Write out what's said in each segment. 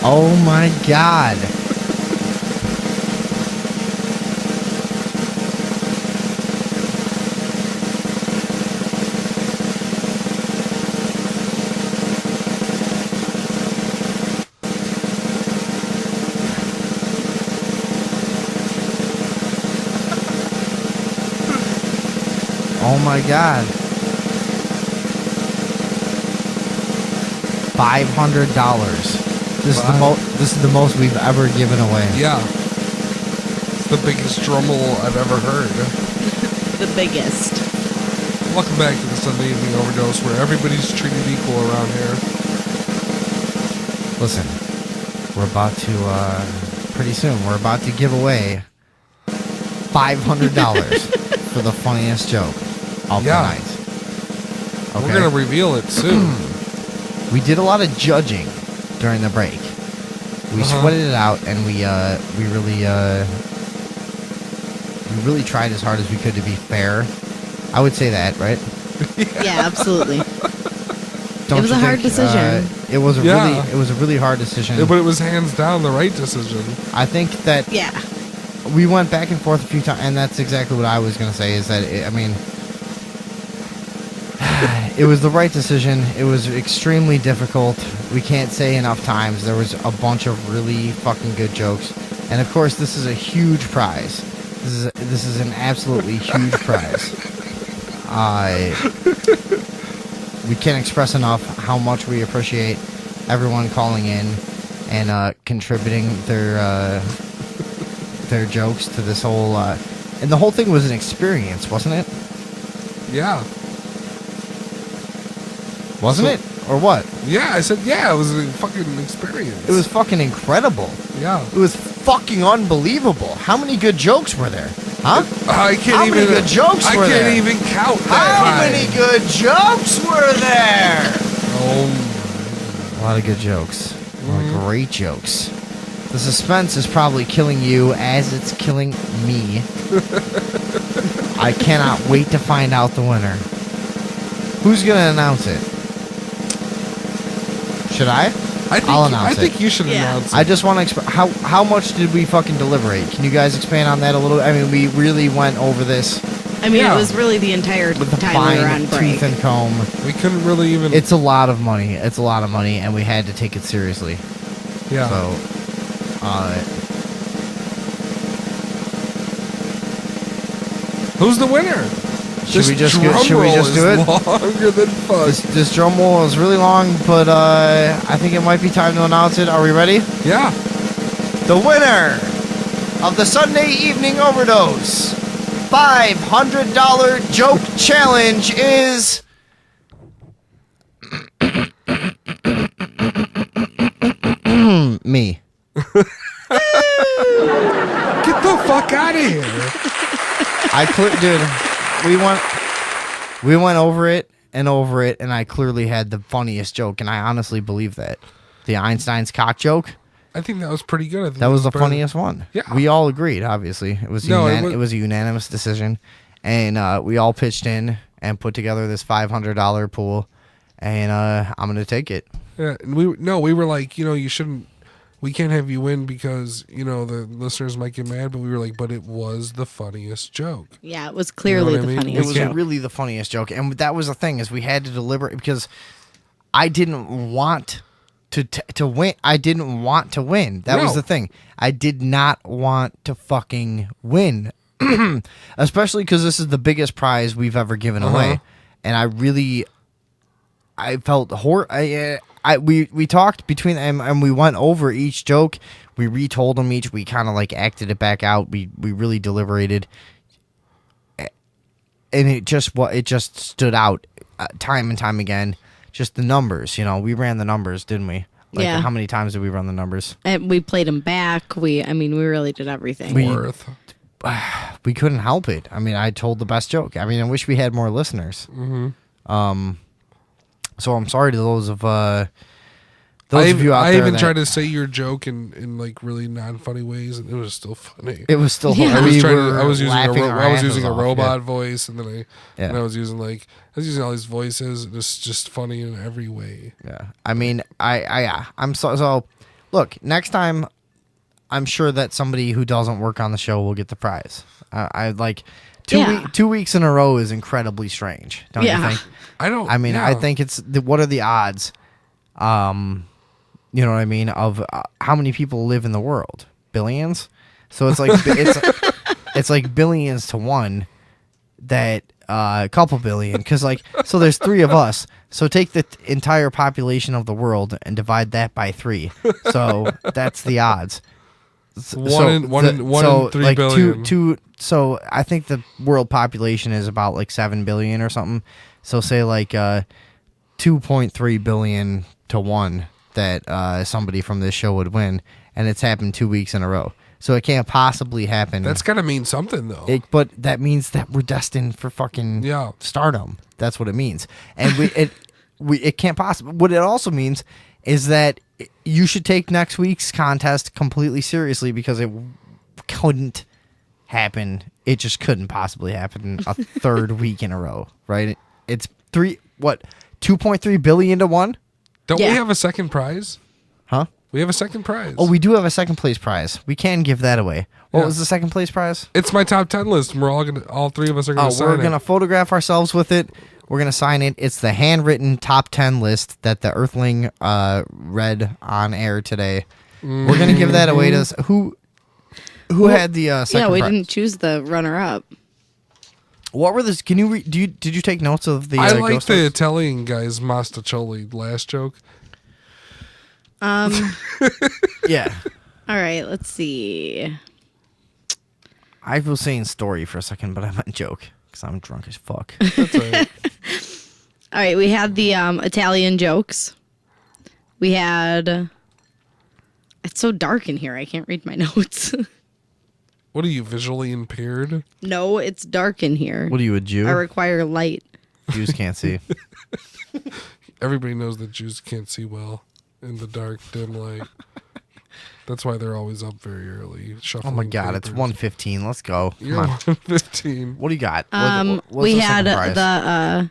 Oh my God. Oh my God. $500. This is the most we've ever given away. Yeah. It's the biggest drum roll I've ever heard. The biggest. Welcome back to the Sunday Evening Overdose, where everybody's treated equal around here. Listen, we're about to, pretty soon, we're about to give away $500 for the funniest joke of the night. Okay? We're going to reveal it soon. We did a lot of judging during the break. We sweated it out, and we really tried as hard as we could to be fair. I would say that, right? Yeah, absolutely. Don't it was a hard decision. It was a really hard decision. Yeah, but it was hands down the right decision. I think that we went back and forth a few times, and that's exactly what I was going to say. Is that it was the right decision. It was extremely difficult. We can't say enough times. There was a bunch of really fucking good jokes, and of course, this is a huge prize. This is an absolutely huge prize. We can't express enough how much we appreciate everyone calling in and contributing their jokes to this whole. And the whole thing was an experience, wasn't it? Yeah. Wasn't it? Or what? Yeah, I said yeah. It was a fucking experience. It was fucking incredible. Yeah. It was fucking unbelievable. How many good jokes were there? Huh? I can't How even. many good jokes were there? I can't even count that How high. many good jokes were there? Oh. A lot of good jokes. A lot of great jokes. The suspense is probably killing you as it's killing me. I cannot wait to find out the winner. Who's going to announce it? Should I? I'll announce it. I think you should announce it. I just want to how much did we fucking deliberate? Can you guys expand on that a little? I mean, we really went over this. I mean, it was really the entire with the time we were on fine break. tooth and comb. We couldn't really even. It's a lot of money. It's a lot of money, and we had to take it seriously. Yeah. So, who's the winner? Should we just do it? Longer than fuck. This drum roll is really long, but I think it might be time to announce it. Are we ready? Yeah. The winner of the Sunday Evening Overdose $500 joke challenge is me. Get the fuck out of here. Dude, we went over it, and I clearly had the funniest joke, and I honestly believe that. The Einstein's cock joke. I think that was pretty good. I think that was the funniest one. Yeah. We all agreed, obviously. It was it was a unanimous decision, and we all pitched in and put together this $500 pool, and I'm going to take it. Yeah, and we were like, you shouldn't. We can't have you win because, the listeners might get mad, but we were like, but it was the funniest joke. Yeah, it was clearly the funniest joke. It was really the funniest joke. And that was the thing, is we had to deliberate because I didn't want to win. I didn't want to win. That was the thing. I did not want to fucking win. Especially because this is the biggest prize we've ever given away. And I felt we talked between them and we went over each joke. We retold them each. We kind of like acted it back out. We really deliberated, and it just stood out time and time again. Just the numbers, we ran the numbers, didn't we? Like, yeah. How many times did we run the numbers? And we played them back. We really did everything. We couldn't help it. I mean, I told the best joke. I mean, I wish we had more listeners. So I'm sorry to those of you out there. I even tried to say your joke in like really non-funny ways, and it was still funny. It was still. Yeah. I was using a robot voice, and then I was using all these voices. It's just funny in every way. Yeah, I mean, I'm so look, next time, I'm sure that somebody who doesn't work on the show will get the prize. I like 2 weeks in a row is incredibly strange, don't you think? I mean, I think it's what are the odds? You know what I mean? Of how many people live in the world? Billions. So it's like it's like billions to one. That a couple billion, because like so there's 3 of us. So take the entire population of the world and divide that by 3. So that's the odds. One in 3 billion. So I think the world population is about like 7 billion or something. So say like 2.3 billion to 1 that somebody from this show would win, and it's happened 2 weeks in a row. So it can't possibly happen. That's gotta mean something though. But that means that we're destined for fucking stardom. That's what it means, and it can't possibly. What it also means is that you should take next week's contest completely seriously because it couldn't happen. It just couldn't possibly happen a third week in a row, right? It's 2.3 billion to 1. Don't we have a second prize? Huh? We have a second prize. Oh, we do have a second place prize. We can give that away. What was the second place prize? It's my top 10 list, and we're all 3 of us are gonna sign it. We're gonna photograph ourselves with it. We're gonna sign it. It's the handwritten top 10 list that the Earthling read on air today. We're gonna give that away to who had the second. Yeah, we prize? didn't choose the runner-up. What were this? Can you did you take notes of the? I like ghost the notes? Italian guy's Mastacholi last joke. Yeah. All right, let's see. I was saying story for a second, but I meant joke because I'm drunk as fuck. That's right. All right, we had the Italian jokes. We had... It's so dark in here, I can't read my notes. What are you, visually impaired? No, it's dark in here. What are you, a Jew? I require light. Jews can't see. Everybody knows that Jews can't see well in the dark, dim light. That's why they're always up very early. Oh my god, it's 1:15. Let's go. You're 1:15. What do you got? What's We the had second prize?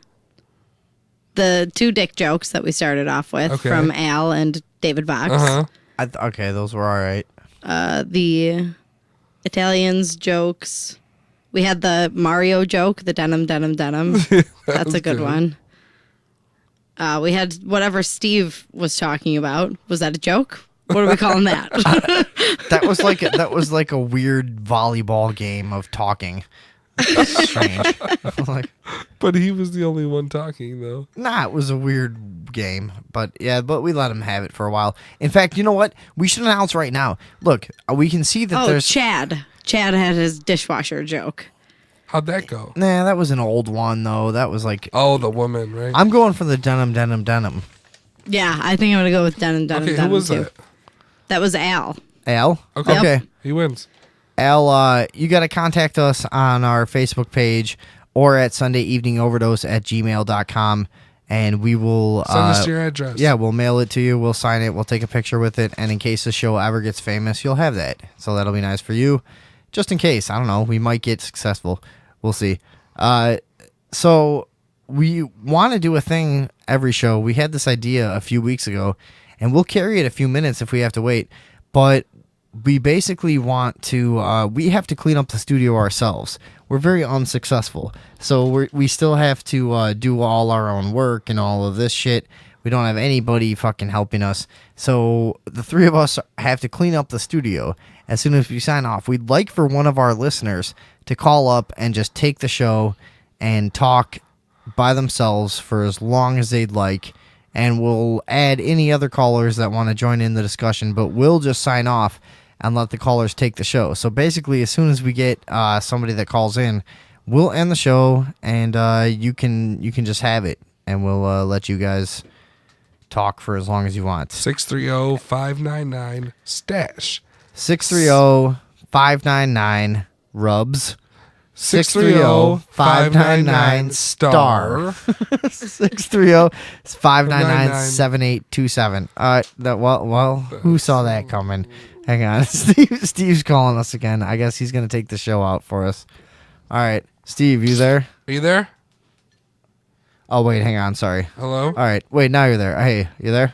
the 2 dick jokes that we started off with from Al and David Box. Okay, those were all right. The Italians jokes. We had the Mario joke, the denim. That's a good one. We had whatever Steve was talking about. Was that a joke? What are we calling that? That was like a weird volleyball game of talking. That's strange. But he was the only one talking, though. Nah, it was a weird game. But we let him have it for a while. In fact, you know what? We should announce right now. Look, we can see that there's... Chad. Chad had his dishwasher joke. How'd that go? Nah, that was an old one, though. That was like... Oh, the woman, right? I'm going for the denim. Yeah, I think I'm going to go with denim. Okay, who was too. that? That was Al. Al? Okay. Yep. He wins. Al, you got to contact us on our Facebook page or at sundayeveningoverdose@gmail.com, and we will... Send us your address. Yeah, we'll mail it to you. We'll sign it. We'll take a picture with it, and in case the show ever gets famous, you'll have that. So that'll be nice for you. Just in case. I don't know. We might get successful. We'll see. So we want to do a thing every show. We had this idea a few weeks ago, and we'll carry it a few minutes if we have to wait. But we basically want to, we have to clean up the studio ourselves. We're very unsuccessful. So we still have to do all our own work and all of this shit. We don't have anybody fucking helping us. So the 3 of us have to clean up the studio as soon as we sign off. We'd like for one of our listeners to call up and just take the show and talk by themselves for as long as they'd like. And we'll add any other callers that want to join in the discussion, but we'll just sign off and let the callers take the show. So basically, as soon as we get somebody that calls in, we'll end the show, and you can just have it, and we'll let you guys talk for as long as you want. 630-599-STASH. 630-599 rubs. 630-599-STAR. 630-599-7827. Well, who saw that coming? Hang on. Steve's calling us again. I guess he's going to take the show out for us. All right. Steve, you there? Are you there? Oh, wait. Hang on. Sorry. Hello? All right. Wait, now you're there. Hey, you there?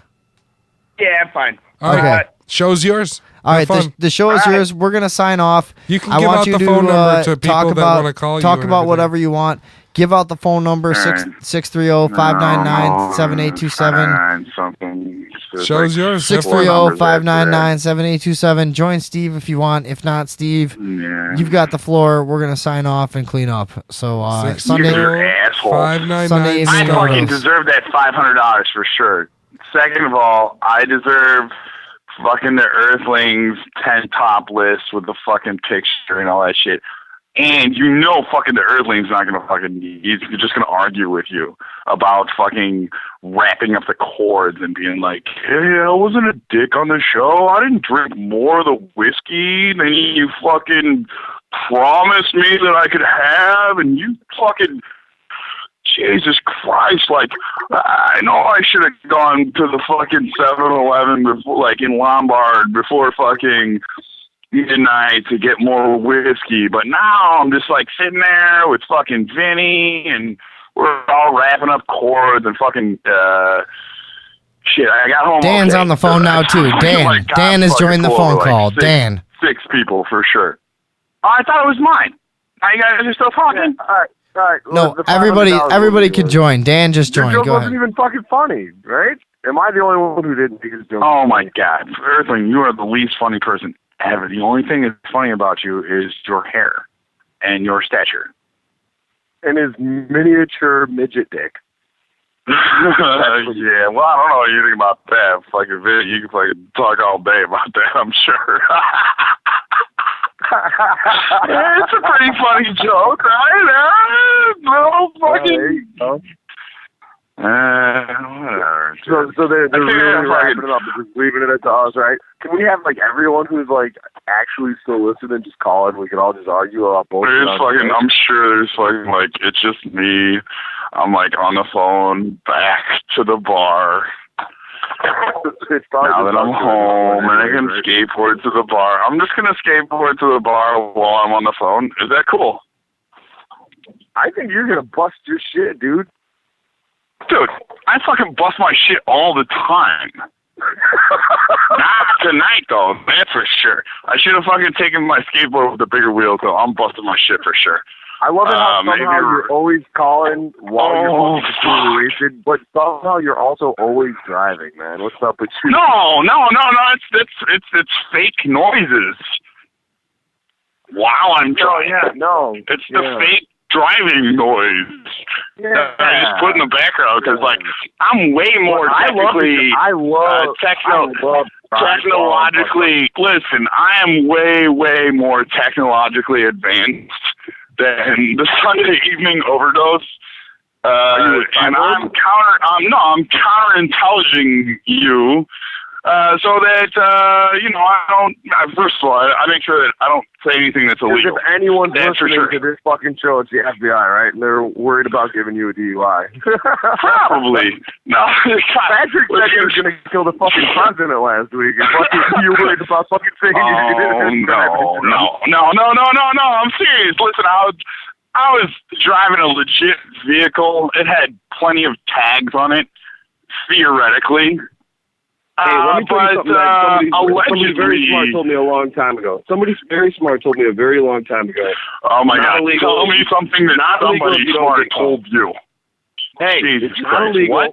Yeah, I'm fine. All right. Show's yours. All right, Have fun. the show is yours. We're gonna sign off. You can I give want out you the to phone number to talk people that about wanna call you talk and about everything. whatever you want. Give out the phone number 630-599-7827. Something. Show's yours. Have fun. 630-599-7827. Join Steve if you want. If not, Steve, you've got the floor. We're gonna sign off and clean up. So Sunday, You're asshole. 599 Sunday evening. I fucking Stars. deserve that $500 for sure. Second of all, I deserve fucking the Earthlings 10 top list with the fucking picture and all that shit. And you know fucking the Earthling's not gonna fucking, he's just gonna argue with you about fucking wrapping up the chords and being like, hey, I wasn't a dick on the show. I didn't drink more of the whiskey than you fucking promised me that I could have, and you fucking, Jesus Christ, like, I know I should have gone to the fucking 7-Eleven before, like, in Lombard before fucking midnight to get more whiskey, but now I'm just, like, sitting there with fucking Vinny, and we're all wrapping up chords and fucking, shit, I got home. Dan's okay. on the phone now, too. Dan has joined the phone call. Dan. Six people for sure. Oh, I thought it was mine. Now you guys are still talking? Yeah, all right. No, The everybody can $500 join. Dan just Your joined. joke Go wasn't ahead. even fucking funny, right? Am I the only one who didn't think his joke? Oh my God, Earthling, you are the least funny person ever. The only thing that's funny about you is your hair and your stature. And his miniature midget dick. Yeah, well, I don't know anything about that. Fucking Vinny, you can fucking talk all day about that, I'm sure. Yeah, it's a pretty funny joke, right? No fucking. Whatever. So they're really wrapping fucking, it up and just leaving it to us, right? Can we have like everyone who's like actually still listening just call in? We can all just argue about bullshit. there's fucking, I'm sure there's fucking, like, it's just me. I'm like on the phone back to the bar. Now that I'm home and I can skateboard to the bar, I'm just gonna skateboard to the bar while I'm on the phone. Is that cool? I think you're gonna bust your shit, dude. Dude, I fucking bust my shit all the time. Not tonight, though. That's for sure. I should have fucking taken my skateboard with the bigger wheel, so I'm busting my shit for sure. I love it how somehow maybe you're always calling while you're fucking wasted, but somehow you're also always driving, man. What's up with you? No. It's fake noises. Wow, I'm driving. It's the fake driving noise. Yeah. I just put in the background because, like, I'm way more technically. Technologically. Listen, I am way more technologically advanced than the Sunday evening overdose. And I'm counterintelliging you. So that, I don't, first of all, I make sure that I don't say anything that's illegal. If anyone's that's listening to this fucking show, it's the FBI, right? And they're worried about giving you a DUI. Probably. No. Patrick said he was going to kill the fucking president last week. And fucking, you worried about fucking saying No. I'm serious. Listen, I was driving a legit vehicle. It had plenty of tags on it, theoretically. Hey, let me tell you something that somebody very smart told me a long time ago. Somebody very smart told me a very long time ago. Oh, my God. Tell me something that somebody smart told you. Hey, Jesus it's not Christ. illegal. What?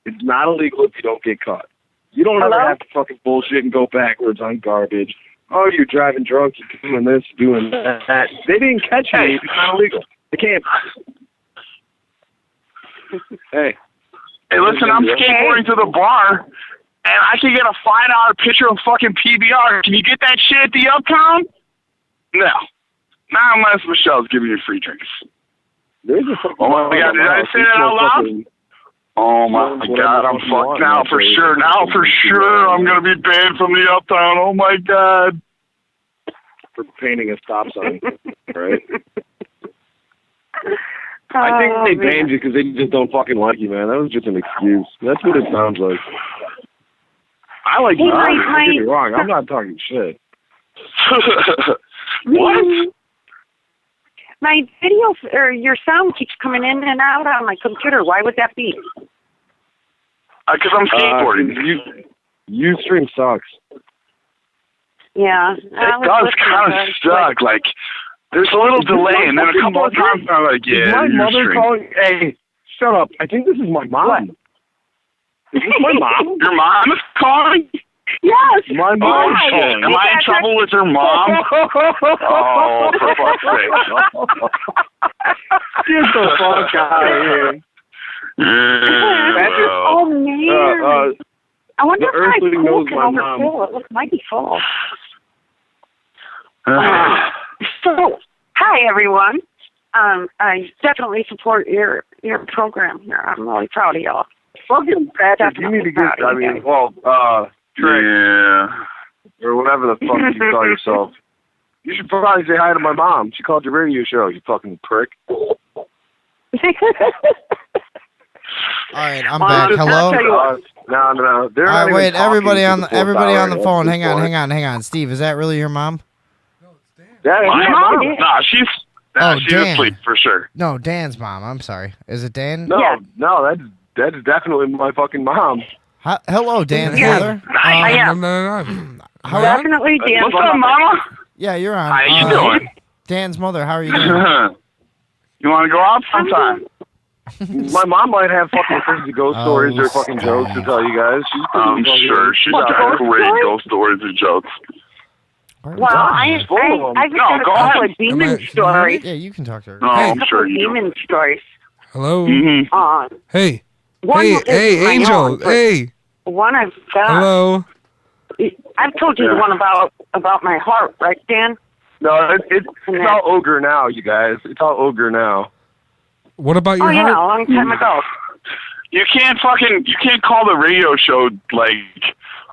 It's not illegal if you don't get caught. You don't ever have to fucking bullshit and go backwards on garbage. Oh, you're driving drunk, you're doing this, doing that. They didn't catch you. It's not illegal. They can't. Hey, listen, I'm skateboarding to the bar. And I can get a $5 picture of fucking PBR. Can you get that shit at the Uptown? No. Not unless Michelle's giving you free drinks. Oh my God, did I say that out loud? Oh my God, I'm fucked now for sure. Now for sure I'm going to be banned from the Uptown. Oh my God. For painting a stop sign, right? I think they banned you because they just don't fucking like you, man. That was just an excuse. That's what it sounds like. I like you. Don't get me wrong. I'm not talking shit. What? My video or your sound keeps coming in and out on my computer. Why would that be? Because I'm skateboarding. Ustream sucks. Yeah. It does kind of suck. Like, there's a little delay, and then a couple of times I'm like, yeah, my you're mother straight. calling? Hey, shut up. I think this is my mom. Is this my mom? Your mom is calling? Yes. My mom Oh, is shit. calling. Am I in trouble with her mom? Oh, for fuck's sake. Get the fuck out of here. Oh, man. I wonder the if my earthling pool knows can my mom. overfill. It looks mighty full. So, hi, everyone. I definitely support your program here. I'm really proud of y'all. Fucking Patrick, you need to get, I mean, well, Trick, or whatever the fuck you call yourself. You should probably say hi to my mom. She called your radio show, you fucking prick. All right, I'm back. Hello. No. They're All not right, even wait. talking Everybody to on the the everybody fourth on the hour. phone. That's Hang on. Steve, is that really your mom? Yeah, it's my mom. Nah, she's Dan. asleep for sure. No, Dan's mom. I'm sorry. Is it Dan? No, that's definitely my fucking mom. Hello, Dan's Yeah. mother. I am. How Definitely Dan. What's up, Mama? Yeah, you're on. How you doing? Dan's mother. How are you doing? You want to go out sometime? My mom might have fucking crazy ghost stories or fucking jokes to tell you guys. She's pretty I'm fucking- sure she's got great ghost stories and jokes. Well, I've No, got a go couple ahead. of demon stories. Yeah, you can talk to her. No, I'm A sure couple of you do. demon stories. Hello. Mm-hmm. Hey. One is Hey, my Angel. own, but Hey. One I've got. Hello. I've told you the one about my heart, right, Dan? No, it's all ogre now, you guys. It's all ogre now. What about your Oh, heart? yeah, a long time ago. You can't call the radio show like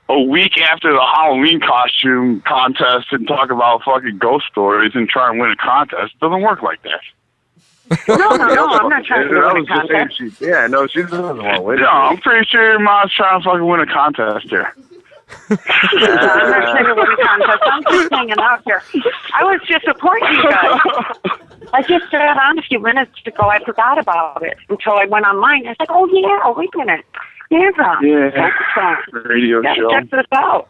a week after the Halloween costume contest and talk about fucking ghost stories and try and win a contest. It doesn't work like that. No, I'm not trying to I win a was just saying contest. she doesn't want to win. No, I'm pretty sure your mom's trying to fucking win a contest here. I'm not trying to win a contest. I'm just hanging out here. I was just supporting you guys. I just got on a few minutes ago. I forgot about it until I went online. I was like, oh, yeah, wait a minute. Radio show. Check this out.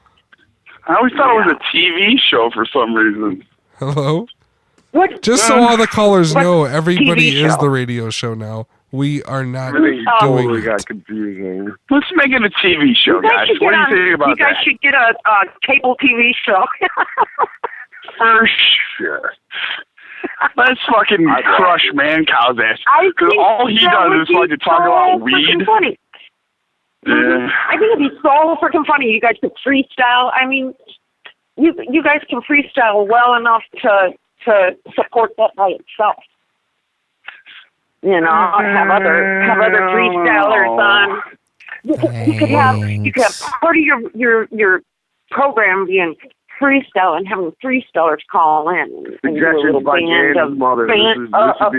I always thought it was a TV show for some reason. Hello. What? Just so all the callers What know, everybody TV is show? the radio show now. We are not Everything doing totally it. got confusing. Let's make it a TV show, You guys guys. should What do get you think on. about You guys that? should get a cable TV show. For sure. Let's fucking crush man cow's ass. Because all he does is fucking talk about weed. Funny. Yeah. I think it'd be so freaking funny. You guys could freestyle. I mean, you guys can freestyle well enough to support that by itself. You know, have other freestylers on. You could have part of your program being freestyle and having freestylers call in and do a little band of a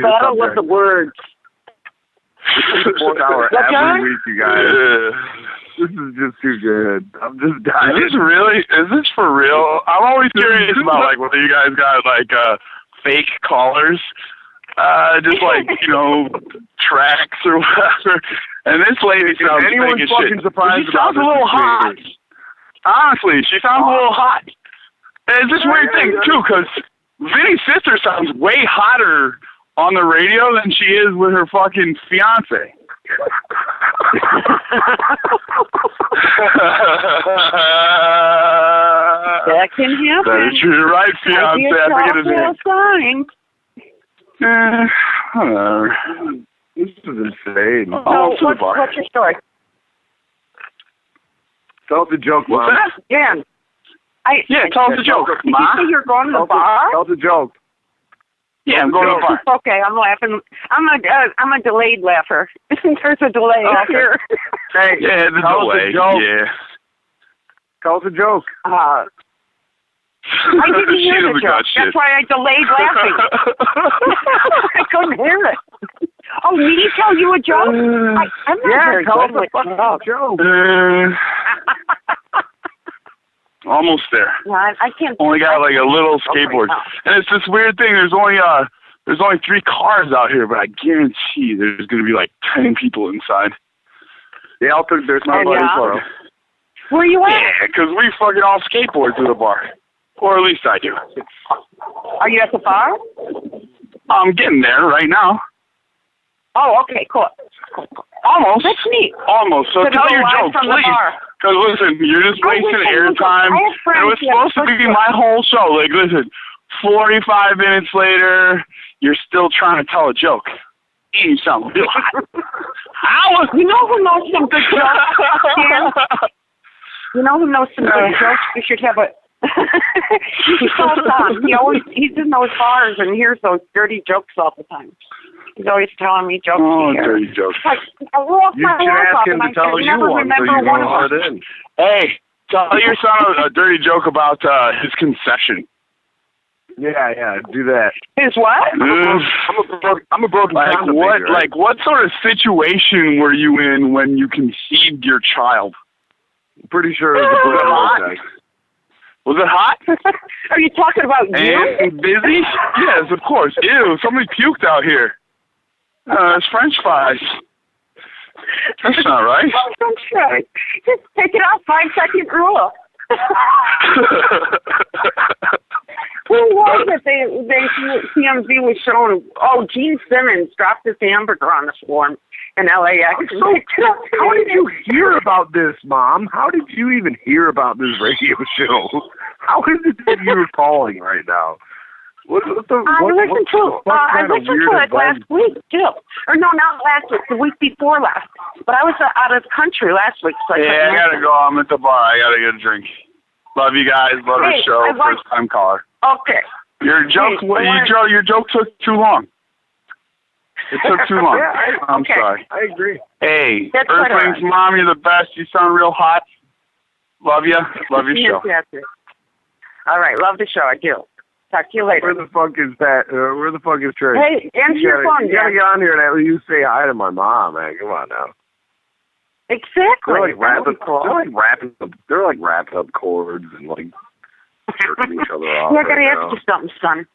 battle of the words. This is 4th hour every week, you guys. This is just too good. I'm just dying. Is this for real? I'm always curious about like whether you guys got like fake callers. Just like, tracks or whatever. And this lady sounds anyone's fake as fucking shit. surprised She about sounds a this little is hot. weird. Honestly, she sounds a little hot. And it's this weird thing, too, because Vinny's sister sounds way hotter on the radio than she is with her fucking fiance. That can happen. That is true, right, fiance? I forget his name. Sign. Whatever. This is insane. So, what's your story? Tell us a joke, What's Mom. that? Dan. Tell us a joke, Did Ma. you say you're going to the bar? Tell us a joke. Yeah, I'm going to the bar. Okay, I'm laughing. I'm a delayed laugher. There's a delay out here. Hey, Yeah, the tell us delay. a joke. Yeah. Tell us a joke. I didn't She hear the doesn't joke. got shit. That's why I delayed laughing. I couldn't hear it. Oh, me tell you a joke? I'm not very tell us good a with fucking jokes. joke. Almost there. No, I can't. Only got like a little Oh, skateboard, right and it's this weird thing. There's only 3 cars out here, but I guarantee there's going to be like 10 people inside. They all took their Oh, yeah? photo. Where you at? Yeah, because we fucking all skateboard to the bar. Or at least I do. Are you at the bar? I'm getting there right now. Oh, okay, cool. Almost. That's neat. Almost. So Could tell go your live joke, from the please. bar. Because listen, you're just wasting airtime. I have friends, It was yeah, supposed to be my whole show. Like, listen, 45 minutes later, you're still trying to tell a joke. You sound real hot. How? You know who knows some good jokes, Dan? You know who knows some good jokes? You should have a... you should call Tom. He's in those bars and hears those dirty jokes all the time. He's always telling me jokes. Oh, dirty jokes. Like, I walked You my should ass ask off him and to I tell could you never one so remember you one know of what them. it is. Hey, tell your son a dirty joke about his concession. Yeah, do that. His what? I'm a broken Like condom what? baby, right? Like what sort of situation were you in when you conceived your child? I'm pretty sure it was a blue hot? vortex. Was it hot? Are you talking about you? And busy? Yes, of course. Ew, somebody puked out here. It's French fries. That's not right. I'm sorry. Just take it off 5-second rule. Who was it? TMZ was showing. Oh, Gene Simmons dropped his hamburger on the floor in LAX. So, how did you hear about this, Mom? How did you even hear about this radio show? How is it that you're calling right now? I listened to it last week too. Or no, not last week. The week before last. But I was out of the country last week. So Yeah, I gotta go. I'm at the bar. I gotta get a drink. Love you guys. Love your show. First time caller. Okay. Your joke. Your joke took too long. It took too long. Yeah, I'm sorry. I agree. Hey, That's quite all Earthlings, right. Mom, you're the best. You sound real hot. Love you. Love your show. Yes. All right. Love the show. I do. Talk to you later. Where the fuck is that? Where the fuck is Trey? Hey, answer your phone, You gotta Dan. get on here and at least say hi to my mom, man. Come on now. Exactly. They're like That would be cool. They're like wrapping up cords and like jerking each other off. Yeah, I gotta right ask you something, son.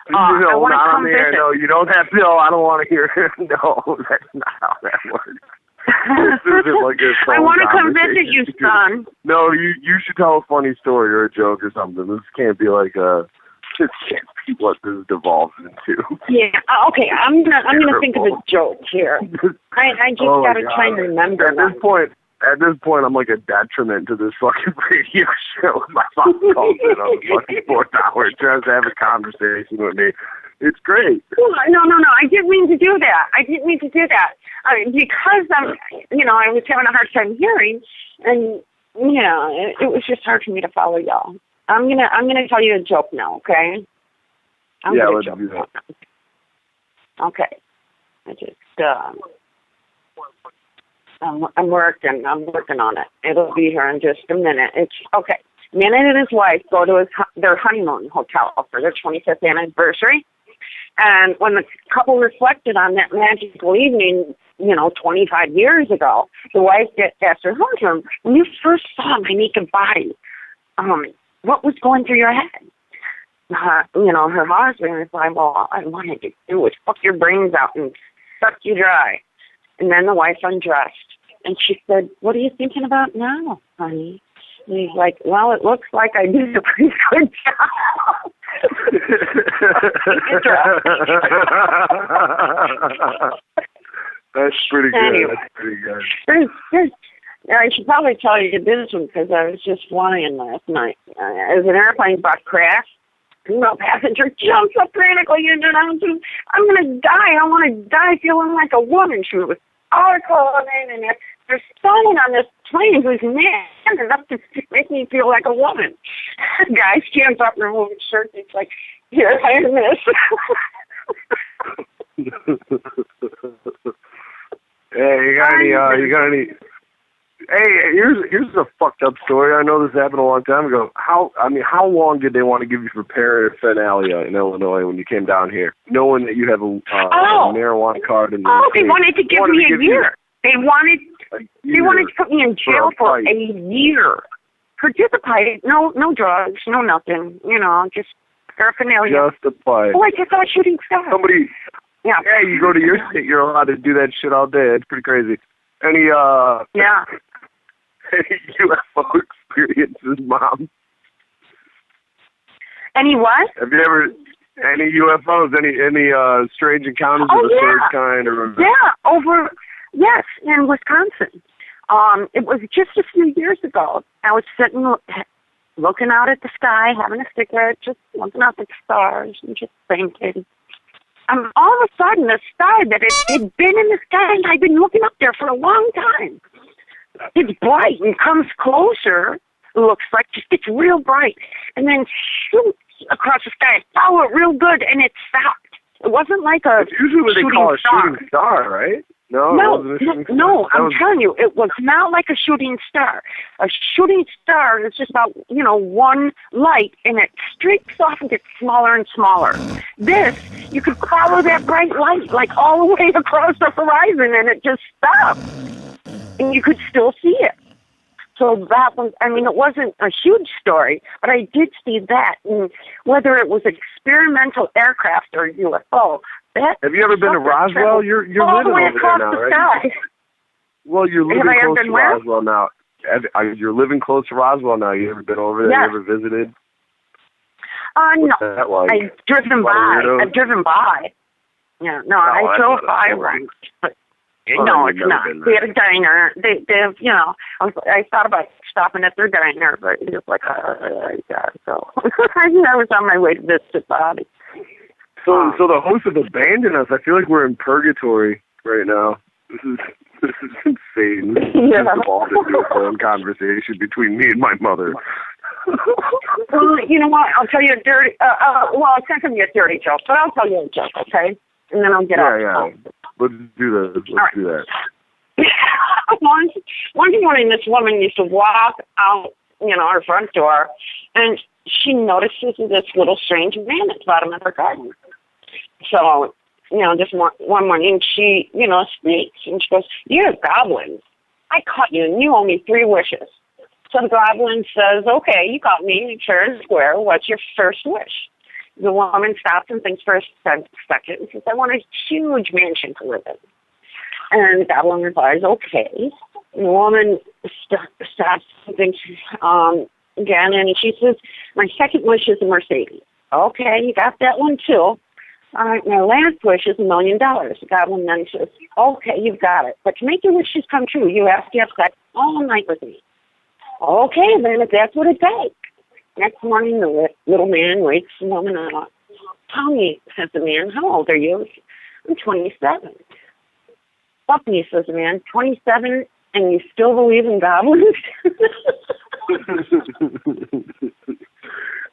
now. I want to not come on the air. visit. No, you don't have to. No, I don't want to hear it. No, that's not how that works. This isn't like a I phone want to come visit conversation. you, son. No, you should tell a funny story or a joke or something. This can't be like this can't be what this devolves into. Yeah. Okay. I'm gonna think of a joke here. I just Oh, gotta God. try and remember. At this point, I'm like a detriment to this fucking radio show. My mom calls in on the fucking 4th hour, tries to have a conversation with me. It's great. No. I didn't mean to do that. Because I was having a hard time hearing, and it was just hard for me to follow y'all. I'm gonna tell you a joke now, okay? Let's do that. Okay. I just I'm working on it. It'll be here in just a minute. It's okay. Man and his wife go to their honeymoon hotel for their 25th anniversary. And when the couple reflected on that magical evening, 25 years ago, the wife asked her husband, when you first saw my naked body, what was going through your head? Her husband replied, well, all I wanted to do was fuck your brains out and suck you dry. And then the wife undressed. And she said, what are you thinking about now, honey? And he's like, well, it looks like I did a pretty good job. That's pretty good. Anyway. That's pretty good. I should probably tell you this one because I was just flying last night. As an airplane butt crash, passenger jumps up frantically and announces, I'm going to die. I want to die feeling like a woman. She was all clothing and there's someone on this plane who's man enough to make me feel like a woman. The guy stands up and removes his shirt. He's like, here, I am this. Hey, you got any? Hey, here's a fucked up story. I know this happened a long time ago. How long did they want to give you for paraphernalia in Illinois when you came down here, knowing that you have a marijuana card? They wanted to give me a year. They wanted to put me in jail for a year. Participate, no drugs, no nothing. Just paraphernalia. Just a fight. Like I thought shooting stars. Somebody. Yeah. Yeah, you go to your state, you're allowed to do that shit all day. It's pretty crazy. Any Yeah. UFO experiences, Mom? Any what? Have you ever any UFOs? Any strange encounters of the third kind? Or Yes, in Wisconsin. It was just a few years ago. I was sitting looking out at the sky, having a cigarette, just looking up at the stars and just thinking. All of a sudden, the star that had been in the sky, and I'd been looking up there for a long time. It's bright and comes closer. Looks like it's real bright, and then shoots across the sky. I follow it real good, and it stopped. It wasn't like a It's usually what they call a shooting star, right? No, I'm telling you, it was not like a shooting star. A shooting star is just about, one light, and it streaks off and gets smaller and smaller. This, you could follow that bright light, like all the way across the horizon, and it just stopped. And you could still see it. So that was, it wasn't a huge story, but I did see that. And whether it was experimental aircraft or UFO, have you ever been to Roswell? You're living over there now, right? Well, you're living close to Roswell now. You're living close to Roswell now. You ever been over there? Yes. You ever visited? No. That like? I've driven by. Yeah, no, I drove by once, but no, it's not. They had a diner. They have, I thought about stopping at their diner, but it was like, I gotta go. I was on my way to visit Bobby. So the host have abandoned us. I feel like we're in purgatory right now. This is insane. Yeah. This evolved into a phone conversation between me and my mother. Well, you know what? I'll tell you a dirty. Well, it's not gonna be a dirty joke, but I'll tell you a joke, okay? And then I'll get out. Yeah. Let's do that. Let's do that. One morning, this woman used to walk out, our front door, and she notices this little strange man at the bottom of her garden. So, just one morning, she, speaks, and she goes, "You're a goblin. I caught you, and you owe me 3 wishes." So the goblin says, "Okay, you caught me fair and square. What's your first wish?" The woman stops and thinks for a second and says, "I want a huge mansion to live in." And the goblin replies, "Okay." And the woman stops and thinks again, and she says, "My second wish is a Mercedes." "Okay, you got that one too." "All right, my last wish is $1 million. The goblin then says, "Okay, you've got it. But to make your wishes come true, you have to have sex all night with me." "Okay, then, if that's what it takes." Next morning, the little man wakes the woman up. "Tell me," says the man, "how old are you?" "I'm 27. "Fuck me," says the man, 27, and you still believe in goblins?"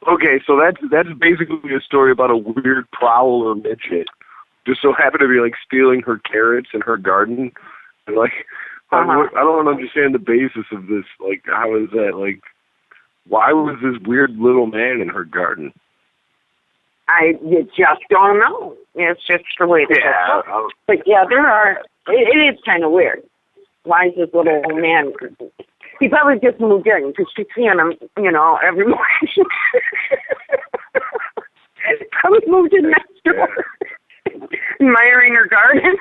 Okay, so that's basically a story about a weird prowler midget. Just so happened to be like stealing her carrots in her garden. And like, I don't understand the basis of this. Like, how is that? Like, why was this weird little man in her garden? You just don't know. It's just the way they go. But yeah, it is kind of weird. Why is this little old man? He probably just moved in because she's seeing him, every morning. Probably moved in next door, admiring her garden.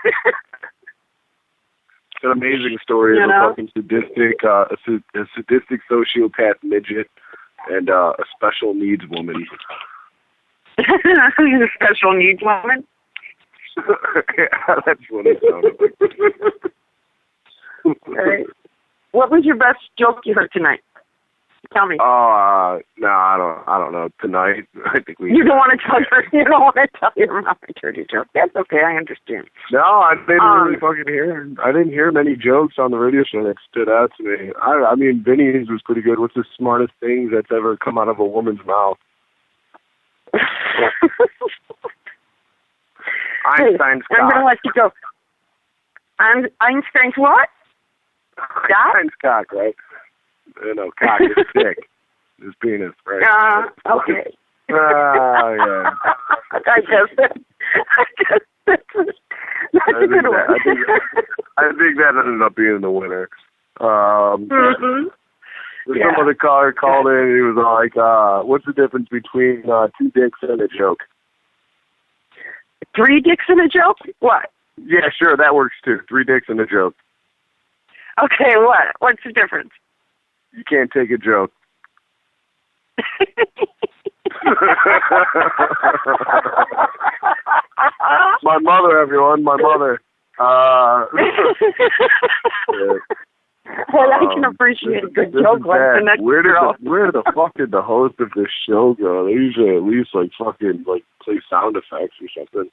It's an amazing story of a fucking sadistic, a sadistic sociopath midget and a special needs woman. A special needs woman? Yeah, that's what it sounded like. Right. What was your best joke you heard tonight? Tell me. No, I don't know. Tonight, I think we. You don't want to tell your mom a dirty joke. That's okay. I understand. No, I didn't really fucking hear. I didn't hear many jokes on the radio show that stood out to me. I mean, Vinny's was pretty good. What's the smartest thing that's ever come out of a woman's mouth? Einstein's cock. I'm going to let you go. Einstein's what? Einstein's cock, right? Cock is dick. His penis, right? Okay. Yeah. I guess that's a good one. I think that ended up being the winner. Some other caller called in and he was like, what's the difference between 2 dicks and a joke? 3 dicks and a joke? What? Yeah, sure, that works too. 3 dicks and a joke. Okay, what? What's the difference? You can't take a joke. My mother, everyone, my mother. Well, I can appreciate a good joke like the next Where girl. the fuck did the host of this show go? They usually at least like fucking like play sound effects or something.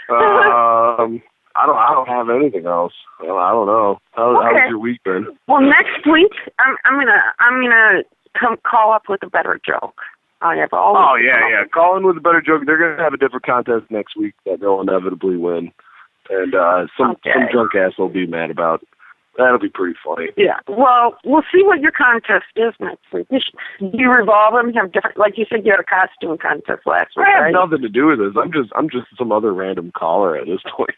I don't have anything else. I don't know. How's your week been? Well, next week I'm gonna come call up with a better joke. I have all. Oh yeah. Call in with a better joke. They're gonna have a different contest next week that they'll inevitably win, and some drunk ass will be mad about. That'll be pretty funny. Yeah. Well, we'll see what your contest is next week. Do you revolve them? Have different, like you said, you had a costume contest last week. I have right? nothing to do with this. I'm just some other random caller at this point.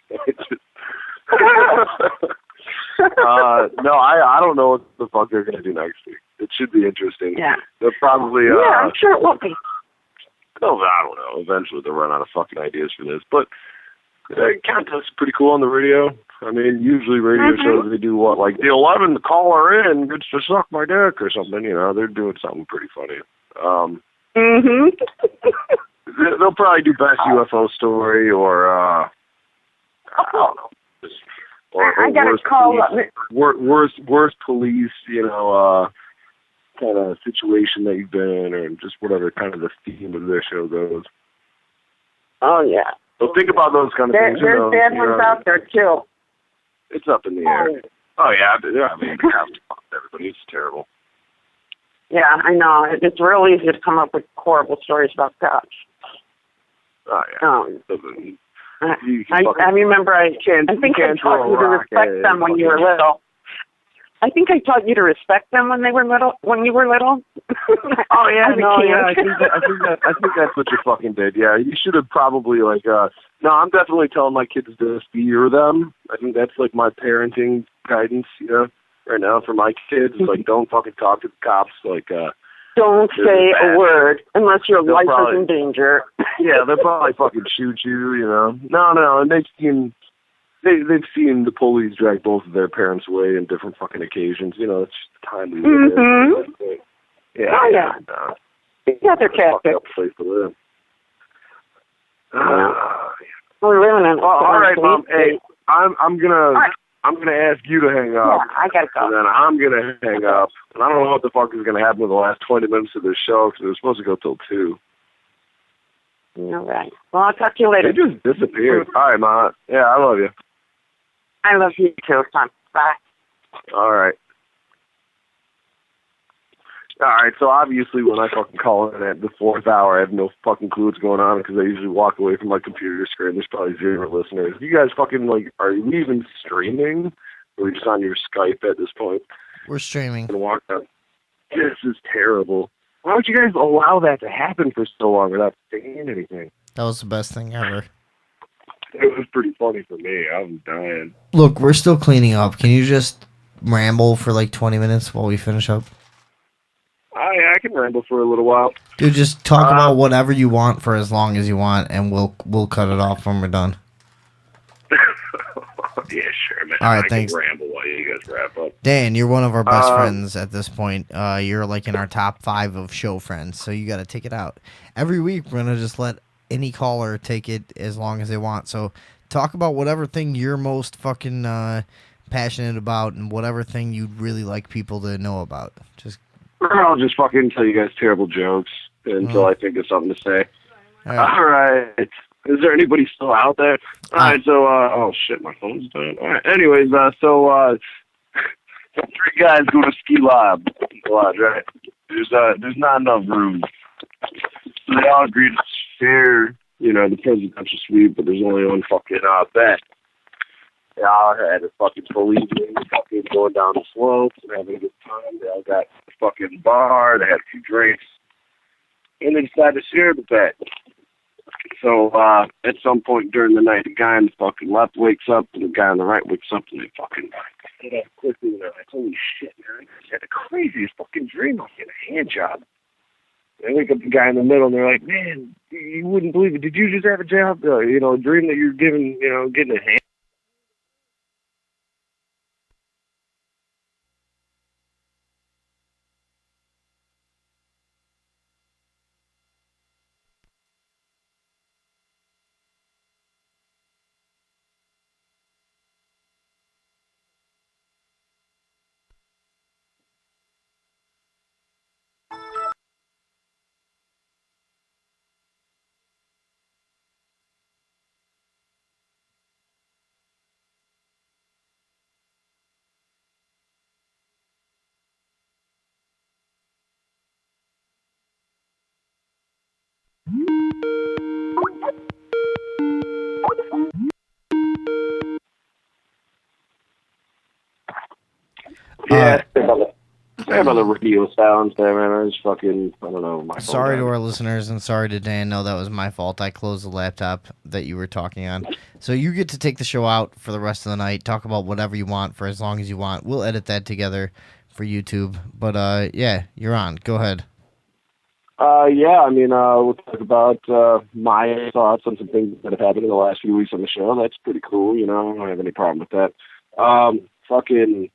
No, I don't know what the fuck they're gonna do next week. It should be interesting. Yeah. They'll probably. Yeah, I'm sure it will be. No, I don't know. Eventually they'll run out of fucking ideas for this, but the contest is pretty cool on the radio. I mean, usually radio shows, they do what, like the 11th caller in gets to suck my dick or something, you know, they're doing something pretty funny. They'll probably do best UFO story or, I don't know. Or I got to call up. Worst police, you know, kind of situation that you've been in, or just whatever kind of the theme of their show goes. Oh, yeah. So think about those kind of things. There's bad ones out there, too. It's up in the air. Oh, yeah. I mean, everybody. It's terrible. Yeah, I know. It's real easy to come up with horrible stories about cops. Oh, yeah. I remember I think I taught you to respect them when you were little. I think I taught you to respect them when you were little. Oh yeah, I think that's what you fucking did. Yeah, you should have probably like. No, I'm definitely telling my kids to fear them. I think that's like my parenting guidance. You know, right now for my kids, it's like don't fucking talk to the cops. Like, don't say a word unless your life is in danger. Yeah, they'll probably fucking shoot you. You know, no, and they've seen the police drag both of their parents away in different fucking occasions. You know, it's just time we live in. Yeah. Oh, yeah. Yeah, they're Catholic. Place to live. We're living in. All right, Mom. Hey, I'm gonna ask you to hang up. Yeah, I gotta go. And then I'm gonna hang up. And I don't know what the fuck is gonna happen with the last 20 minutes of this show because it was supposed to go till 2. All right. Well, I'll talk to you later. They just disappeared. All right, Ma. Yeah, I love you. I love you too, son. Bye. All right. All right, so obviously when I fucking call in at the 4th hour, I have no fucking clue what's going on because I usually walk away from my computer screen. There's probably 0 listeners. You guys fucking, like, are you even streaming? Or are we just on your Skype at this point? We're streaming. And walk up. This is terrible. Why would you guys allow that to happen for so long without saying anything? That was the best thing ever. It was pretty funny for me. I'm dying. Look, we're still cleaning up. Can you just ramble for like 20 minutes while we finish up? I can ramble for a little while. Dude, just talk about whatever you want for as long as you want, and we'll cut it off when we're done. Yeah, sure, man. All right, I thanks. can ramble while you guys wrap up. Dan, you're one of our best friends at this point. You're like in our top 5 of show friends, so you got to take it out. Every week, we're going to just let any caller take it as long as they want. So talk about whatever thing you're most fucking passionate about and whatever thing you'd really like people to know about. I'll just fucking tell you guys terrible jokes until I think of something to say. All right. Is there anybody still out there? All right, so, oh shit, my phone's done. All right, anyways, so 3 guys go to ski lodge, right? There's not enough room. So they all agree to share, you know, the presidential suite, but there's only one fucking bed. They all had a fucking believe in fucking going down the slopes and having a good time. They all got a fucking bar. They had a few drinks. And they decided to share the bed. So at some point during the night, the guy on the fucking left wakes up and the guy on the right wakes up and they fucking get up quickly. And they're like, holy shit, man. I had the craziest fucking dream of getting a hand job. They wake up the guy in the middle and they're like, man, you wouldn't believe it. Did you just have a job? You know, a dream that you're giving, you know, getting a hand. Yeah, sorry about the radio sounds there, man. I was fucking, I don't know. My phone Sorry to died. our listeners and sorry to Dan. No, that was my fault. I closed the laptop that you were talking on. So you get to take the show out for the rest of the night. Talk about whatever you want for as long as you want. We'll edit that together for YouTube. But yeah, you're on. Go ahead. Yeah, I mean, we'll talk about my thoughts on some things that have happened in the last few weeks on the show. That's pretty cool, you know. I don't have any problem with that. Fucking,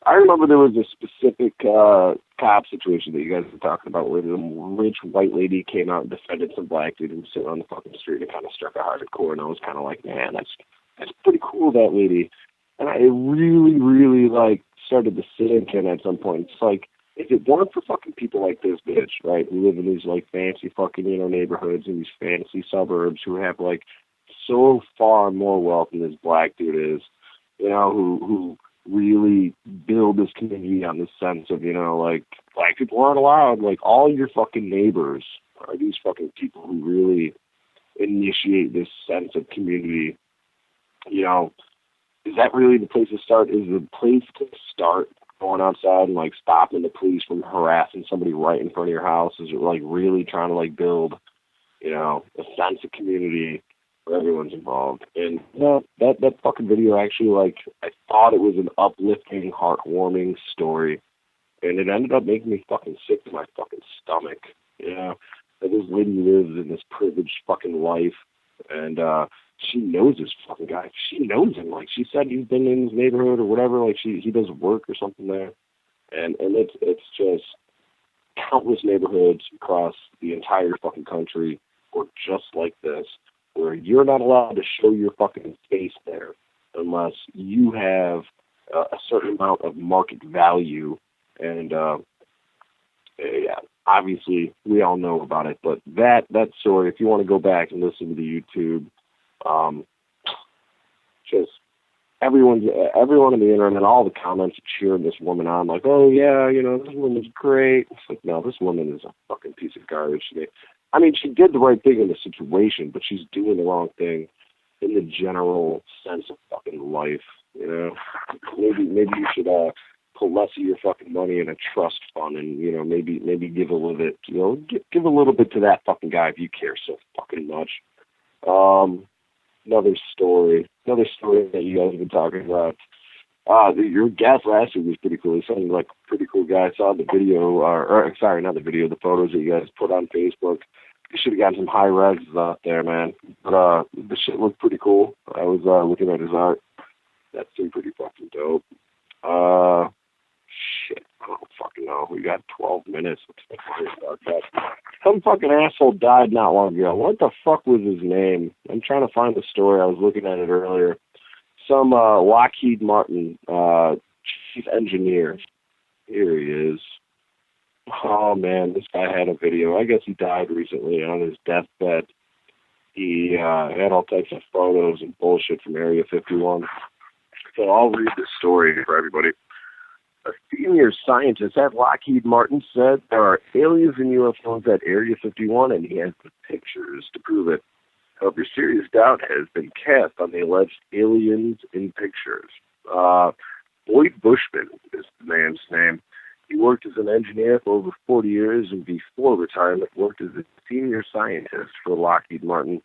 I remember there was a specific cop situation that you guys were talking about where the rich white lady came out and defended some black dude who was sitting on the fucking street and kind of struck a hardcore, and I was kind of like, man, that's pretty cool, that lady. And I really, really, like, started to sink in at some point. It's like, if it weren't for fucking people like this bitch, right, who live in these, like, fancy fucking, you know, neighborhoods and these fancy suburbs who have, like, so far more wealth than this black dude is, you know, who really build this community on this sense of, you know, like, black people aren't allowed. Like, all your fucking neighbors are these fucking people who really initiate this sense of community. You know, is that really the place to start? Is the place to start going outside and, like, stopping the police from harassing somebody right in front of your house? Is it, like, really trying to, like, build, you know, a sense of community where everyone's involved? And, you know, that fucking video actually, like, I thought it was an uplifting, heartwarming story, and it ended up making me fucking sick to my fucking stomach, you know, that this lady lives in this privileged fucking life, and, she knows this fucking guy. She knows him. Like, she said he's been in his neighborhood or whatever. Like, he does work or something there. And it's just countless neighborhoods across the entire fucking country or just like this, where you're not allowed to show your fucking face there unless you have a certain amount of market value. And, yeah, obviously we all know about it, but that story, if you want to go back and listen to the YouTube, just everyone on the internet, all the comments cheering this woman on, like, oh yeah, you know, this woman's great. It's like, no, this woman is a fucking piece of garbage. I mean, she did the right thing in the situation, but she's doing the wrong thing in the general sense of fucking life. You know, maybe you should put less of your fucking money in a trust fund, and, you know, maybe give a little bit, you know, give a little bit to that fucking guy if you care so fucking much. Another story that you guys have been talking about. Your guest last week was pretty cool. He sounded like a pretty cool guy. I saw the video, or sorry, not the video, the photos that you guys put on Facebook. You should have gotten some high res out there, man. But the shit looked pretty cool. I was looking at his art. That seemed pretty fucking dope. Shit, I don't fucking know. We got 12 minutes. Let's start that. Some fucking asshole died not long ago. What the fuck was his name? I'm trying to find the story. I was looking at it earlier. Some Lockheed Martin chief engineer. Here he is. Oh, man, this guy had a video. I guess he died recently on his deathbed. He had all types of photos and bullshit from Area 51. So I'll read this story for everybody. A senior scientist at Lockheed Martin said there are aliens and UFOs at Area 51, and he has the pictures to prove it. However, serious doubt has been cast on the alleged aliens in pictures. Boyd Bushman is the man's name. He worked as an engineer for over 40 years, and before retirement worked as a senior scientist for Lockheed Martin.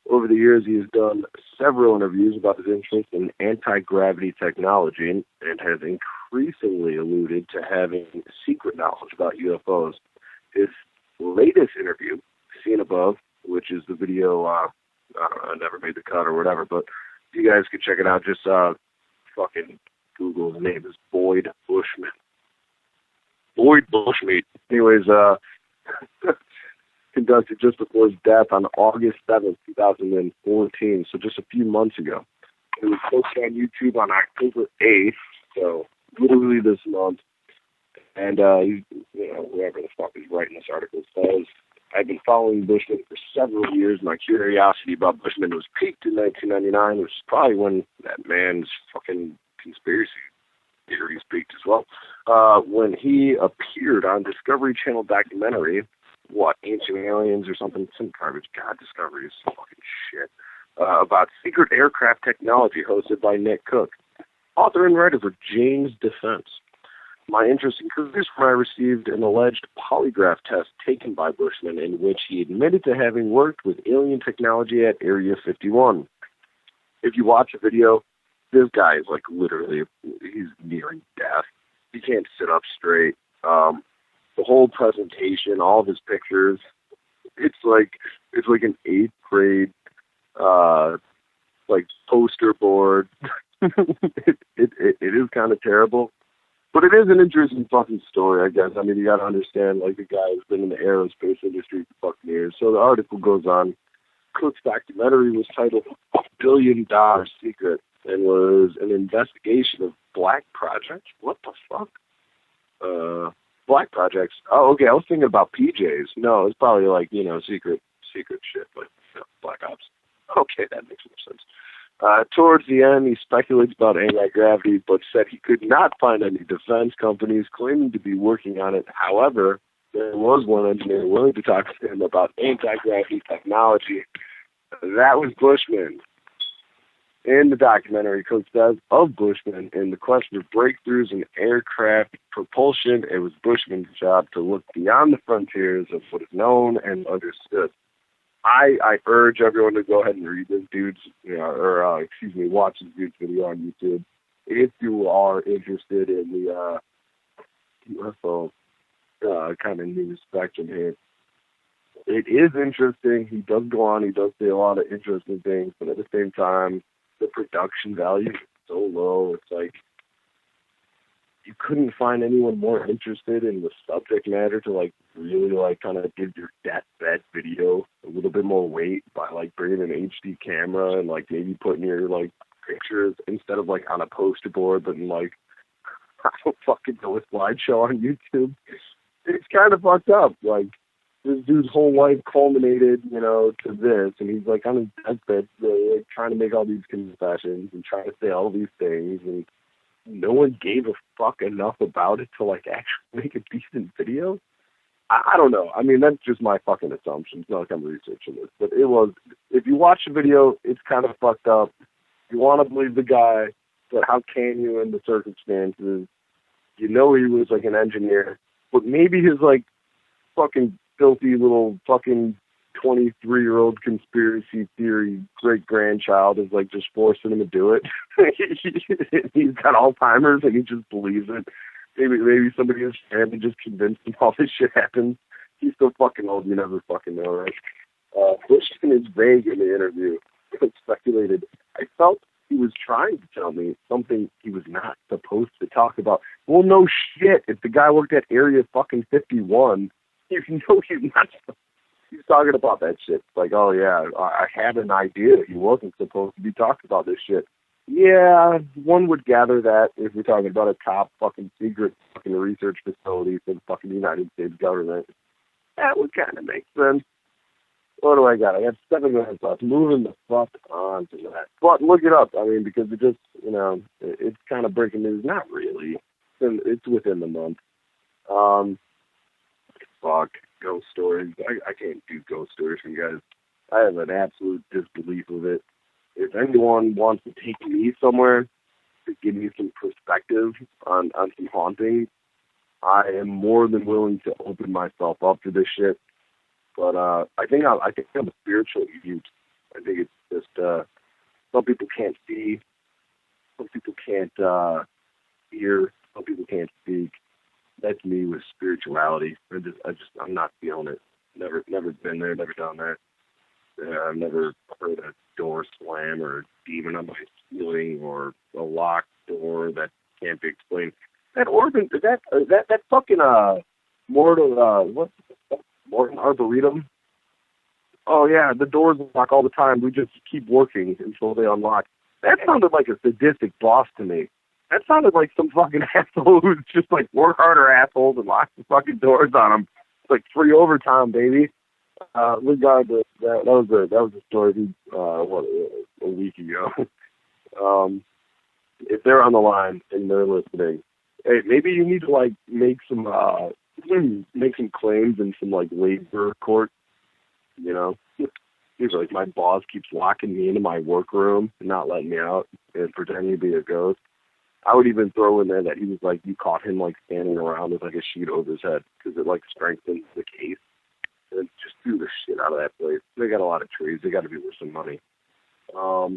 Over the years, he has done several interviews about his interest in anti-gravity technology and has increasingly alluded to having secret knowledge about UFOs. His latest interview, seen above, which is the video, I don't know, I never made the cut or whatever, but you guys can check it out. Just fucking Google. His name is Boyd Bushman. Boyd Bushmeat. Anyways, conducted just before his death on August 7th, 2014, so just a few months ago. It was posted on YouTube on October 8th, so literally this month. And, you know, whoever the fuck is writing this article says, I've been following Bushman for several years. My curiosity about Bushman was piqued in 1999, which is probably when that man's fucking conspiracy theories peaked as well. When he appeared on Discovery Channel documentary, Ancient Aliens or something, some garbage. God, Discovery is fucking shit. About secret aircraft technology, hosted by Nick Cook. Author and writer for Jane's Defense. My interest increased when I received an alleged polygraph test taken by Bushman in which he admitted to having worked with alien technology at Area 51. If you watch a video, this guy is like literally, he's nearing death. He can't sit up straight. The whole presentation, all of his pictures, it's like an 8th grade like poster board. it is kind of terrible, but it is an interesting fucking story, I guess. I mean, you got to understand, like, the guy has been in the aerospace industry for fucking years. So the article goes on. Cook's documentary was titled $1 Billion Secret and was an investigation of black projects. What the fuck? Black projects. Oh, okay. I was thinking about PJs. No, it's probably like, secret shit, like Black Ops. Okay, that makes more sense. Towards the end, he speculates about anti-gravity, but said he could not find any defense companies claiming to be working on it. However, there was one engineer willing to talk to him about anti-gravity technology. That was Bushman. In the documentary, Cook says of Bushman in the question of breakthroughs in aircraft propulsion, it was Bushman's job to look beyond the frontiers of what is known and understood. I urge everyone to go ahead and read this dude's, watch this dude's video on YouTube if you are interested in the UFO kind of news spectrum here. It is interesting. He does go on. He does say a lot of interesting things, but at the same time, the production value is so low. It's like you couldn't find anyone more interested in the subject matter to like really like kind of give your deathbed video a little bit more weight by like bringing an HD camera and like maybe putting your like pictures instead of like on a poster board, but in like I don't fucking know, a slideshow on YouTube. It's kind of fucked up. Like this dude's whole life culminated, to this, and he's like on his deathbed, like trying to make all these confessions and trying to say all these things, and no one gave a fuck enough about it to like actually make a decent video. I don't know. I mean, that's just my fucking assumption. It's not like I'm researching this, but it was. If you watch the video, it's kind of fucked up. You want to believe the guy, but how can you in the circumstances? He was like an engineer, but maybe his like fucking filthy little fucking 23-year-old conspiracy theory great-grandchild is like just forcing him to do it. He's got Alzheimer's and he just believes it. Maybe somebody in his family just convinced him all this shit happens. He's so fucking old, you never fucking know, right? Bushman is vague in the interview. He speculated, I felt he was trying to tell me something he was not supposed to talk about. Well, no shit. If the guy worked at Area fucking 51, you know he's not supposed. He's talking about that shit. Like, oh yeah, I had an idea he wasn't supposed to be talking about this shit. Yeah, one would gather that if we're talking about a top fucking secret fucking research facility for the fucking United States government. That would kind of make sense. What do I got? I got 7 minutes left. Moving the fuck on to that. But look it up. I mean, because it just, it's kind of breaking news. Not really. It's within the month. Fuck. Ghost stories. I can't do ghost stories from you guys. I have an absolute disbelief of it. If anyone wants to take me somewhere to give me some perspective on some hauntings, I am more than willing to open myself up to this shit. But I think I'm a spiritual youth. I think it's just some people can't see, some people can't hear, some people can't speak. That's me with spirituality. I'm not feeling it. Never been there, never done that. I've never heard a door slam or a demon on my ceiling or a locked door that can't be explained. That Orban, that fucking Morton Arboretum. Oh yeah, the doors lock all the time. We just keep working until they unlock. That sounded like a sadistic boss to me. That sounded like some fucking asshole who's just like work harder assholes and lock the fucking doors on them. It's like free overtime, baby. Regardless, that was a story a week ago. If they're on the line and they're listening, hey, maybe you need to like make some make some claims in some like labor court. You know, he's like, my boss keeps locking me into my workroom and not letting me out and pretending to be a ghost. I would even throw in there that he was like, you caught him like standing around with like a sheet over his head because it like strengthens the case. And just do the shit out of that place. They got a lot of trees. They got to be worth some money. Oh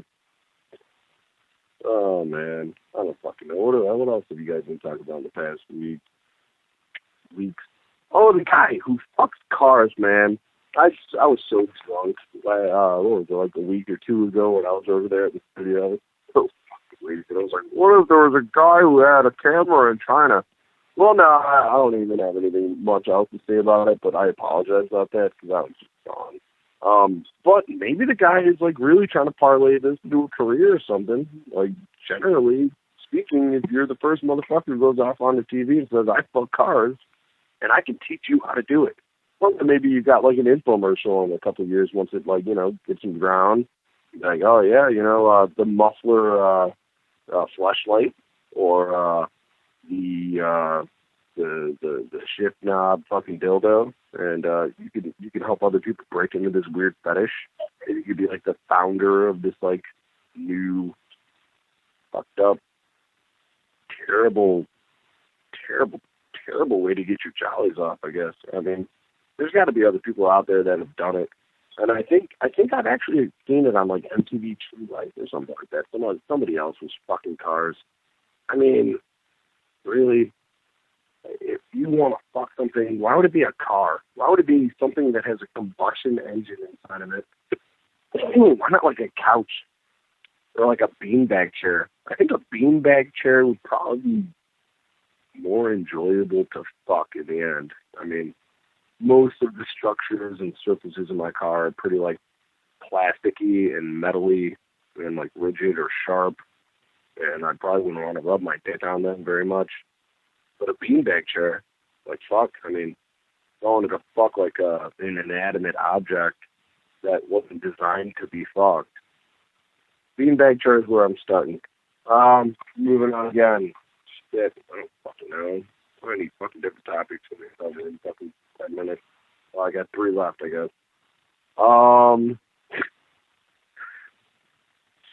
man, I don't fucking know. What else have you guys been talking about in the past weeks? Oh, the guy who fucks cars, man. I was so drunk. What was it, like a week or two ago when I was over there at the studio? I was so fucking wasted. I was like, what if there was a guy who had a camera in China? Well, no, I don't even have anything much else to say about it, but I apologize about that because I was just gone. But maybe the guy is like really trying to parlay this into a career or something. Like, generally speaking, if you're the first motherfucker who goes off on the TV and says, I fuck cars, and I can teach you how to do it. Well, maybe you got like an infomercial in a couple of years once it, like, you know, gets in the ground. Like, oh yeah, you know, the muffler flashlight or the shift knob fucking dildo, and you can help other people break into this weird fetish, and you could be like the founder of this like new fucked up terrible way to get your jollies off, I guess. I mean, there's got to be other people out there that have done it, and I think I've actually seen it on like MTV True Life or something like that. Somebody else was fucking cars. I mean, really, if you want to fuck something, why would it be a car? Why would it be something that has a combustion engine inside of it? Why not like a couch or like a beanbag chair? I think a beanbag chair would probably be more enjoyable to fuck in the end. I mean, most of the structures and surfaces in my car are pretty like plasticky and metally and like rigid or sharp, and I probably wouldn't want to rub my dick on them very much. But a beanbag chair, like, fuck, I mean, I wanted to fuck like an inanimate object that wasn't designed to be fucked. Beanbag chair is where I'm starting. Moving on again. Shit, I don't fucking know. I need fucking different topics for myself in fucking 10 minutes. Well, I got 3 left, I guess.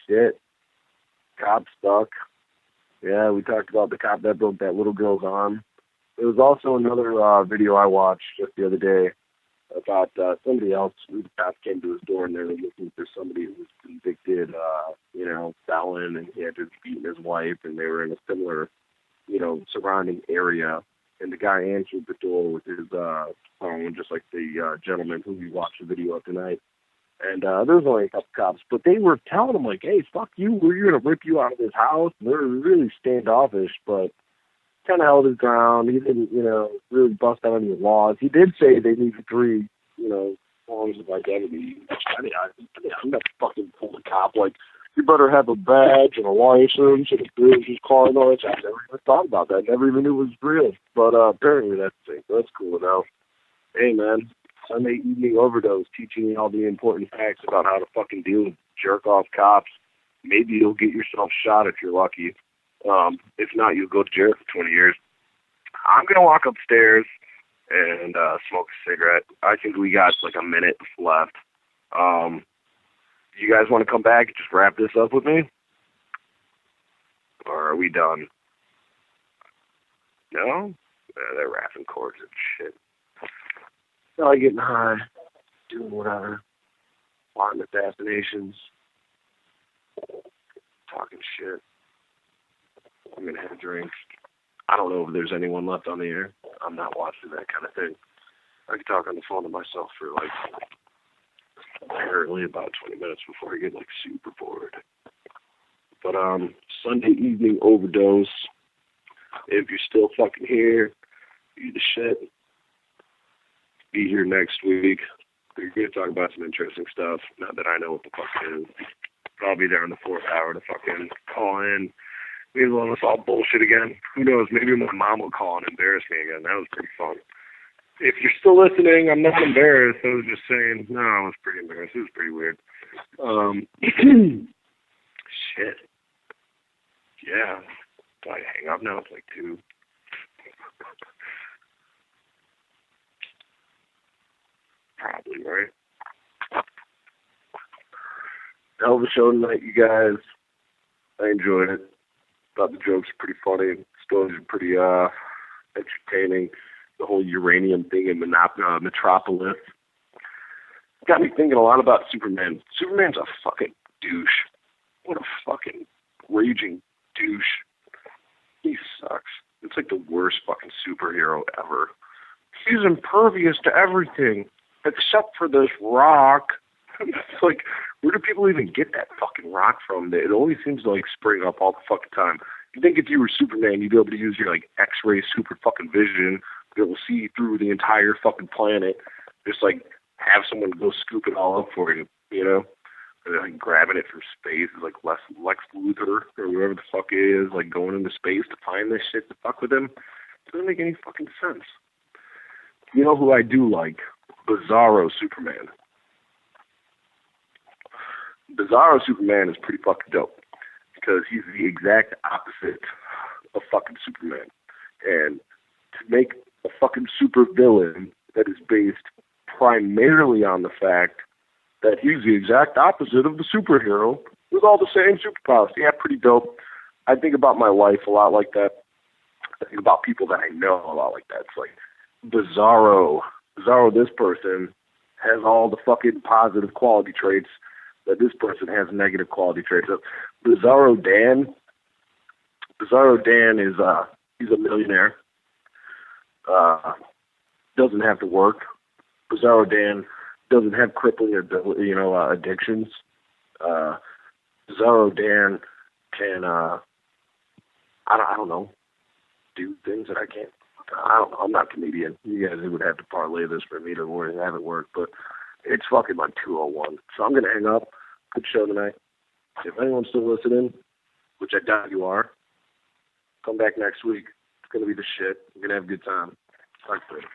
Shit. Cop stuck. Yeah, we talked about the cop that broke that little girl's arm. There was also another video I watched just the other day about somebody else who the cops came to his door and they were looking for somebody who was convicted, felon, and he had just beaten his wife, and they were in a similar, surrounding area. And the guy answered the door with his phone, just like the gentleman who we watched the video of tonight. And there was only a couple cops, but they were telling him, like, hey, fuck you, we're going to rip you out of this house. And they were really standoffish, but kind of held his ground. He didn't, really bust out any laws. He did say they needed 3, forms of identity. I mean, I'm not fucking pull a cop, like, you better have a badge and a license and a business card and all that. I never even thought about that. Never even knew it was real. But apparently that's the thing. So that's cool enough. Hey, man. Sunday evening overdose, teaching you all the important facts about how to fucking deal with jerk-off cops. Maybe you'll get yourself shot if you're lucky. If not, you'll go to jail for 20 years. I'm going to walk upstairs and smoke a cigarette. I think we got like a minute left. You guys want to come back and just wrap this up with me? Or are we done? No? They're wrapping cords and shit. Probably getting high, doing whatever, plotting assassinations, talking shit. I'm going to have drinks. I don't know if there's anyone left on the air. I'm not watching that kind of thing. I could talk on the phone to myself for like apparently about 20 minutes before I get like super bored. But Sunday evening overdose. If you're still fucking here, eat the shit. Be here next week. We're going to talk about some interesting stuff. Not that I know what the fuck it is. I'll be there in the 4th hour to fucking call in. Maybe we'll let's all bullshit again. Who knows? Maybe my mom will call and embarrass me again. That was pretty fun. If you're still listening, I'm not embarrassed. I was just saying, no, I was pretty embarrassed. It was pretty weird. Shit. Yeah. Do I hang up now? It's like 2. probably, right? Hell of a show tonight, you guys. I enjoyed it. Thought the jokes were pretty funny. Stories are pretty entertaining. The whole uranium thing in Metropolis got me thinking a lot about Superman. Superman's a fucking douche. What a fucking raging douche. He sucks. It's like the worst fucking superhero ever. He's impervious to everything except for this rock. It's like, where do people even get that fucking rock from? It always seems to like spring up all the fucking time. You think if you were Superman, you'd be able to use your like X-ray super fucking vision, be able to see through the entire fucking planet, just like have someone go scoop it all up for you, you know? And then like grabbing it from space is like Lex Luthor or whoever the fuck he is, like going into space to find this shit to fuck with him. It doesn't make any fucking sense. You know who I do like? Bizarro Superman. Bizarro Superman is pretty fucking dope because he's the exact opposite of fucking Superman. And to make a fucking super villain that is based primarily on the fact that he's the exact opposite of the superhero with all the same superpowers. Yeah, pretty dope. I think about my life a lot like that. I think about people that I know a lot like that. It's like Bizarro, this person has all the fucking positive quality traits that this person has negative quality traits. So Bizarro Dan is he's a millionaire. Doesn't have to work. Bizarro Dan doesn't have crippling addictions. Bizarro Dan can I don't know, do things that I can't. I don't know. I'm not a comedian. You guys would have to parlay this for me to have it work, but it's fucking like 2:01. So I'm gonna hang up. Good show tonight. If anyone's still listening, which I doubt you are, come back next week. It's gonna be the shit. We're gonna have a good time. Talk to you later.